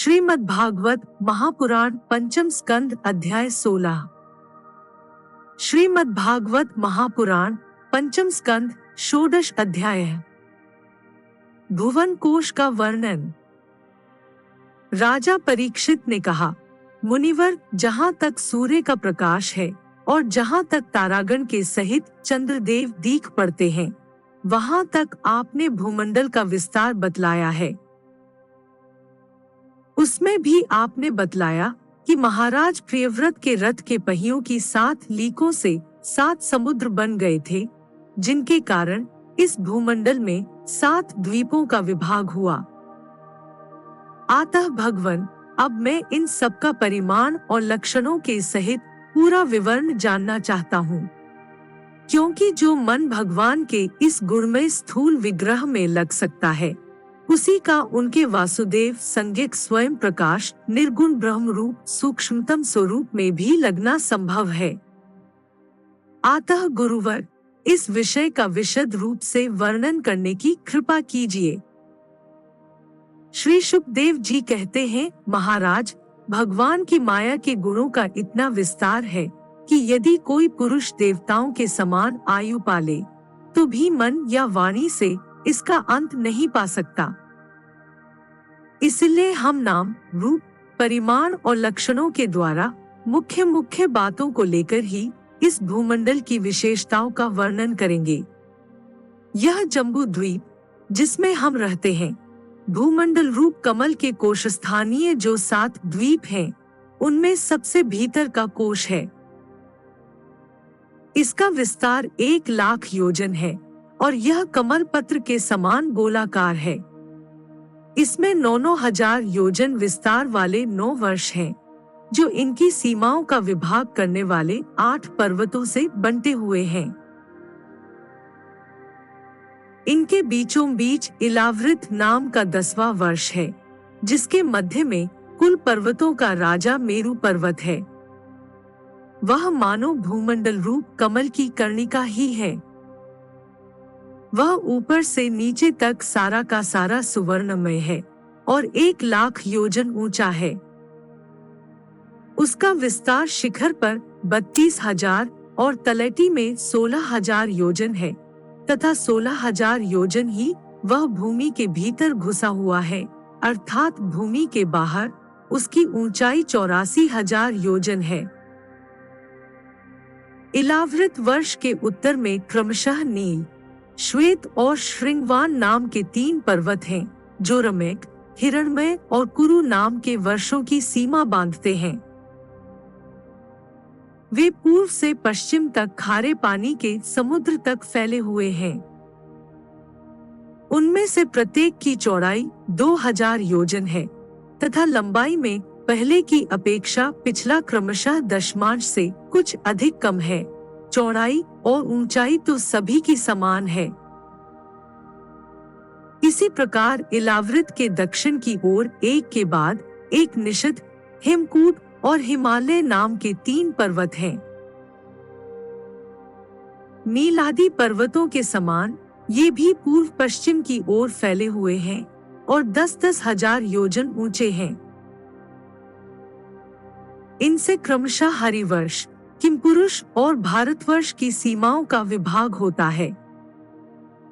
श्रीमद् भागवत महापुराण पंचम स्कंद अध्याय 16। श्रीमद् भागवत महापुराण पंचम स्कंद षोडश अध्याय। भुवन कोश का वर्णन। राजा परीक्षित ने कहा, मुनिवर, जहाँ तक सूर्य का प्रकाश है और जहाँ तक तारागण के सहित चंद्रदेव दीख पड़ते हैं, वहाँ तक आपने भूमंडल का विस्तार बतलाया है। उसमें भी आपने बतलाया कि महाराज प्रियव्रत के रथ के पहियों की 7 लीकों से 7 समुद्र बन गए थे, जिनके कारण इस भूमंडल में 7 द्वीपों का विभाग हुआ। अतः भगवन, अब मैं इन सब का परिमाण और लक्षणों के सहित पूरा विवरण जानना चाहता हूँ, क्योंकि जो मन भगवान के इस गुणमय स्थूल विग्रह में लग सकता है, उसी का उनके वासुदेव संज्ञक स्वयं प्रकाश निर्गुण ब्रह्म रूप सूक्ष्मतम स्वरूप में भी लगना संभव है। अतः गुरुवर, इस विषय का विशद रूप से वर्णन करने की कृपा कीजिए। श्री शुकदेव जी कहते हैं, महाराज, भगवान की माया के गुणों का इतना विस्तार है कि यदि कोई पुरुष देवताओं के समान आयु पाले तो भी मन या वाणी से इसका अंत नहीं पा सकता। इसलिए हम नाम, रूप, परिमाण और लक्षणों के द्वारा मुख्य मुख्य बातों को लेकर ही इस भूमंडल की विशेषताओं का वर्णन करेंगे। यह जम्बू द्वीप, जिसमें हम रहते हैं, भूमंडल रूप कमल के कोश स्थानीय जो 7 द्वीप हैं, उनमें सबसे भीतर का कोश है। इसका विस्तार 1 लाख योजन है और यह कमल पत्र के समान गोलाकार है। इसमें 9 हजार योजन विस्तार वाले 9 वर्ष हैं, जो इनकी सीमाओं का विभाग करने वाले 8 पर्वतों से बंटे हुए हैं। इनके बीचों बीच इलावृत नाम का 10वां वर्ष है, जिसके मध्य में कुल पर्वतों का राजा मेरु पर्वत है। वह मानो भूमंडल रूप कमल की कर्णिका ही है। वह ऊपर से नीचे तक सारा का सारा सुवर्णमय है और 1 लाख योजन ऊंचा है। उसका विस्तार शिखर पर 32,000 और तलैटी में 16,000 योजन है तथा 16,000 योजन ही वह भूमि के भीतर घुसा हुआ है, अर्थात भूमि के बाहर उसकी ऊंचाई 84,000 योजन है। इलावृत वर्ष के उत्तर में क्रमशः नील, श्वेत और श्रृंगवान नाम के 3 पर्वत हैं, जो रमेक, हिरण्मय और कुरु नाम के वर्षों की सीमा बांधते हैं। वे पूर्व से पश्चिम तक खारे पानी के समुद्र तक फैले हुए हैं। उनमें से प्रत्येक की चौड़ाई 2000 योजन है तथा लंबाई में पहले की अपेक्षा पिछला क्रमशः दशमांश से कुछ अधिक कम है। चौड़ाई और ऊंचाई तो सभी की समान है। इसी प्रकार इलावृत के दक्षिण की ओर एक के बाद एक निषद, हिमकूट और हिमालय नाम के 3 पर्वत हैं। नीलादि पर्वतों के समान ये भी पूर्व पश्चिम की ओर फैले हुए हैं और 10-10 हजार योजन ऊंचे हैं। इनसे क्रमशः हरिवर्ष, किमपुरुष और भारतवर्ष की सीमाओं का विभाग होता है।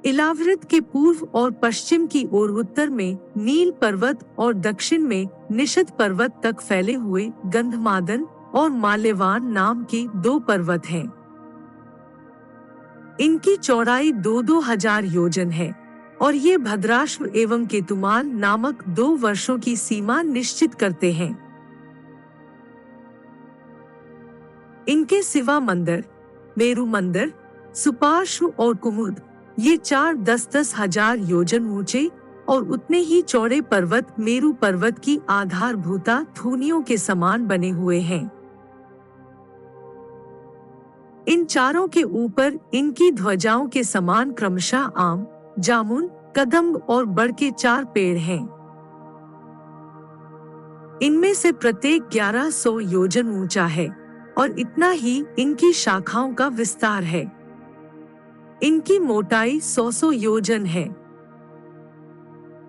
इलावृत के पूर्व और पश्चिम की ओर उत्तर में नील पर्वत और दक्षिण में निषद पर्वत तक फैले हुए गंधमादन और माल्यवान नाम के 2 पर्वत हैं। इनकी चौड़ाई 2-2 हजार योजन है और ये भद्राश्व एवं केतुमाल नामक 2 वर्षों की सीमा निश्चित करते हैं। इनके सिवा मंदिर, मेरु मंदिर, सुपार्श्व और कुमुद, ये 4 10-10 हजार योजन ऊंचे और उतने ही चौड़े पर्वत मेरु पर्वत की आधारभूता थूनियों के समान बने हुए हैं। इन चारों के ऊपर इनकी ध्वजाओं के समान क्रमशः आम, जामुन, कदम्ब और बड़ के 4 पेड़ हैं। इनमें से प्रत्येक 1100 योजन ऊंचा है और इतना ही इनकी शाखाओं का विस्तार है। इनकी मोटाई 100 योजन है।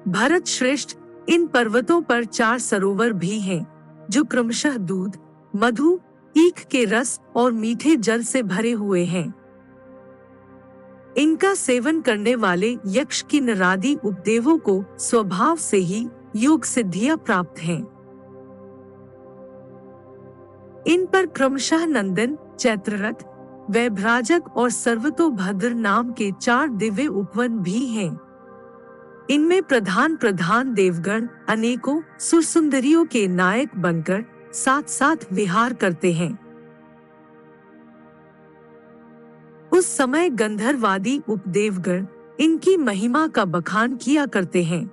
भरत श्रेष्ठ, इन पर्वतों पर 4 सरोवर भी हैं, जो क्रमशः दूध, मधु, ईख के रस और मीठे जल से भरे हुए हैं। इनका सेवन करने वाले यक्ष की नरादि उपदेवों को स्वभाव से ही योग सिद्धियां प्राप्त हैं। इन पर क्रमशः नंदन, चैत्ररथ, वैभ्राजक और सर्वतोभद्र नाम के 4 दिव्य उपवन भी हैं। इनमें प्रधान प्रधान देवगण अनेकों सुरसुंदरियों के नायक बनकर साथ साथ विहार करते हैं। उस समय गंधर्वादी उपदेवगण इनकी महिमा का बखान किया करते हैं।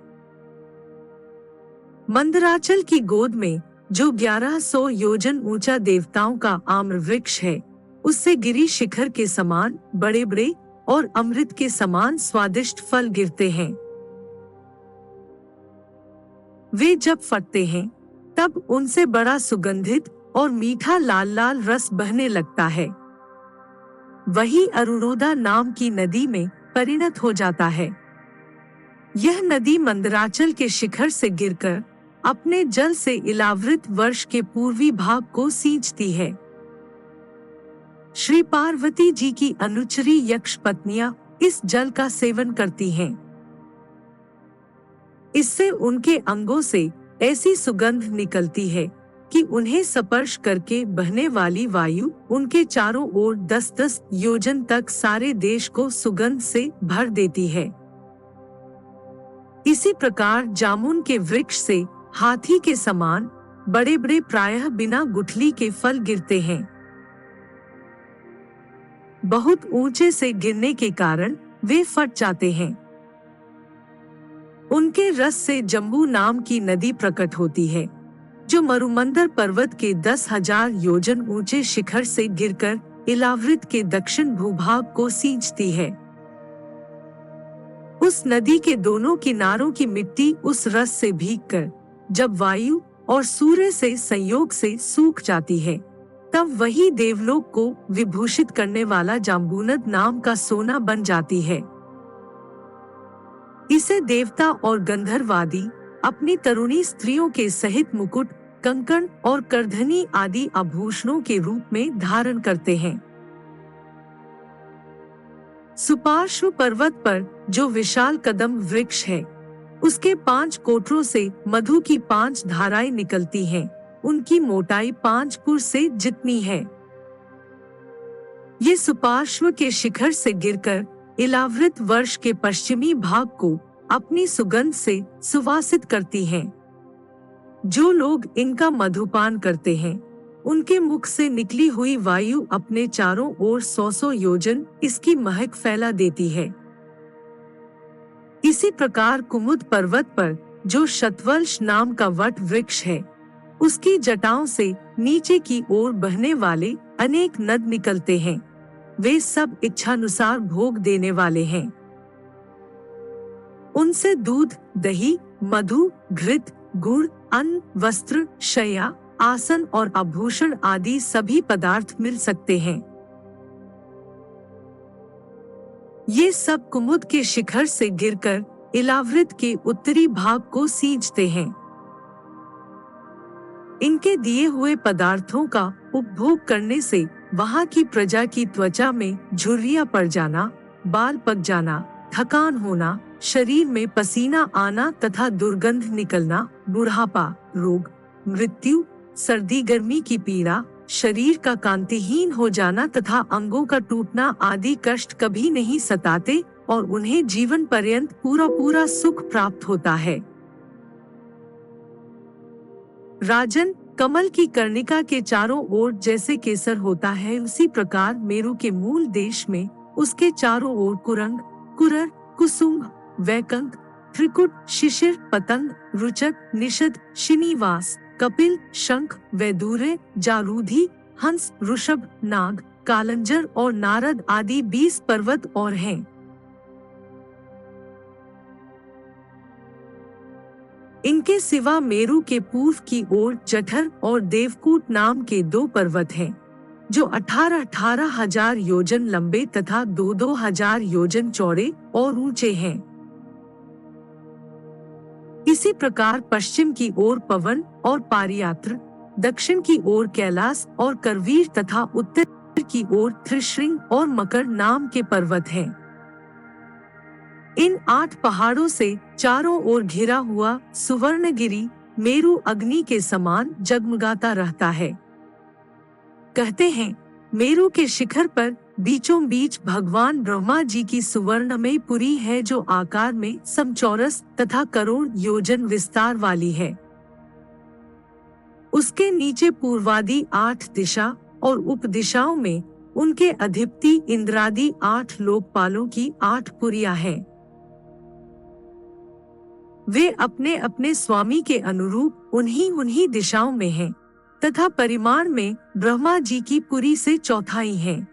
मंदराचल की गोद में जो 1100 योजन ऊंचा देवताओं का आम्र वृक्ष है, उससे गिरी शिखर के समान बड़े बड़े और अमृत के समान स्वादिष्ट फल गिरते हैं। वे जब फटते हैं, तब उनसे बड़ा सुगंधित और मीठा लाल लाल रस बहने लगता है। वही अरुणोदा नाम की नदी में परिणत हो जाता है। यह नदी मंदराचल के शिखर से गिरकर अपने जल से इलावृत वर्ष के पूर्वी भाग को सींचती है। श्री पार्वती जी की अनुचरी यक्ष पत्नियां इस जल का सेवन करती हैं। इससे उनके अंगों से ऐसी सुगंध निकलती है कि उन्हें स्पर्श करके बहने वाली वायु उनके चारों ओर 10-10 योजन तक सारे देश को सुगंध से भर देती है। इसी प्रकार जामुन के वृक्ष से हाथी के समान बड़े बड़े प्रायः बिना गुठली के फल गिरते हैं। बहुत ऊंचे से गिरने के कारण वे फट जाते हैं। उनके रस से जम्बू नाम की नदी प्रकट होती है, जो मरुमंदर पर्वत के 10,000 योजन ऊंचे शिखर से गिरकर इलावृत के दक्षिण भूभाग को सींचती है। उस नदी के दोनों किनारों की मिट्टी उस रस से भीगकर जब वायु और सूर्य से संयोग से सूख जाती है, तब वही देवलोक को विभूषित करने वाला जाम्बूनद नाम का सोना बन जाती है। इसे देवता और गंधर्वादी अपनी तरुणी स्त्रियों के सहित मुकुट, कंकण और करधनी आदि आभूषणों के रूप में धारण करते हैं। सुपार्श्व पर्वत पर जो विशाल कदम वृक्ष है, उसके 5 कोटरों से मधु की 5 धाराएं निकलती हैं। उनकी मोटाई 5 पुर से जितनी है। ये सुपार्श्व के शिखर से गिरकर इलावृत वर्ष के पश्चिमी भाग को अपनी सुगंध से सुवासित करती हैं। जो लोग इनका मधुपान करते हैं, उनके मुख से निकली हुई वायु अपने चारों ओर 100 योजन इसकी महक फैला देती है। इसी प्रकार कुमुद पर्वत पर जो शतवल्श नाम का वट वृक्ष है, उसकी जटाओं से नीचे की ओर बहने वाले अनेक नद निकलते हैं। वे सब इच्छानुसार भोग देने वाले हैं। उनसे दूध, दही, मधु, घृत, गुड़, अन्न, वस्त्र, शय्या, आसन और आभूषण आदि सभी पदार्थ मिल सकते हैं। ये सब कुमुद के शिखर से गिरकर इलावृत के उत्तरी भाग को सींचते हैं। इनके दिए हुए पदार्थों का उपभोग करने से वहां की प्रजा की त्वचा में झुर्रियां पड़ जाना, बाल पक जाना, थकान होना, शरीर में पसीना आना तथा दुर्गंध निकलना, बुढ़ापा, रोग, मृत्यु, सर्दी गर्मी की पीड़ा, शरीर का कांतिहीन हो जाना तथा अंगों का टूटना आदि कष्ट कभी नहीं सताते और उन्हें जीवन पर्यंत पूरा पूरा सुख प्राप्त होता है। राजन, कमल की कर्णिका के चारों ओर जैसे केसर होता है, उसी प्रकार मेरु के मूल देश में उसके चारों ओर कुरंग, कुरर, कुसुम, वैकंक, त्रिकुट, शिशिर, पतंग, रुचक, निषद, शिनीवास, कपिल, शंख, वैदूर्य, जारूधी, हंस, ऋषभ, नाग, कालंजर और नारद आदि 20 पर्वत और हैं। इनके सिवा मेरु के पूर्व की ओर जठर और देवकूट नाम के 2 पर्वत हैं, जो 18,000 हजार योजन लंबे तथा 2-2 हजार योजन चौड़े और ऊंचे हैं। इसी प्रकार पश्चिम की ओर पवन और पारियात्र, दक्षिण की ओर कैलाश और करवीर तथा उत्तर की ओर त्रिशृंग और मकर नाम के पर्वत हैं। इन 8 पहाड़ों से चारों ओर घिरा हुआ सुवर्णगिरि मेरु अग्नि के समान जगमगाता रहता है। कहते हैं, मेरु के शिखर पर बीचों बीच भगवान ब्रह्मा जी की सुवर्णमयी पुरी है, जो आकार में समचौरस तथा करोड़ योजन विस्तार वाली है। उसके नीचे पूर्वादि 8 दिशा और उप दिशाओं में उनके अधिपति इंद्रादि 8 लोकपालों की 8 पुरियां हैं। वे अपने अपने स्वामी के अनुरूप उन्हीं दिशाओं में हैं, तथा परिमाण में ब्रह्मा जी की पुरी से चौथाई हैं।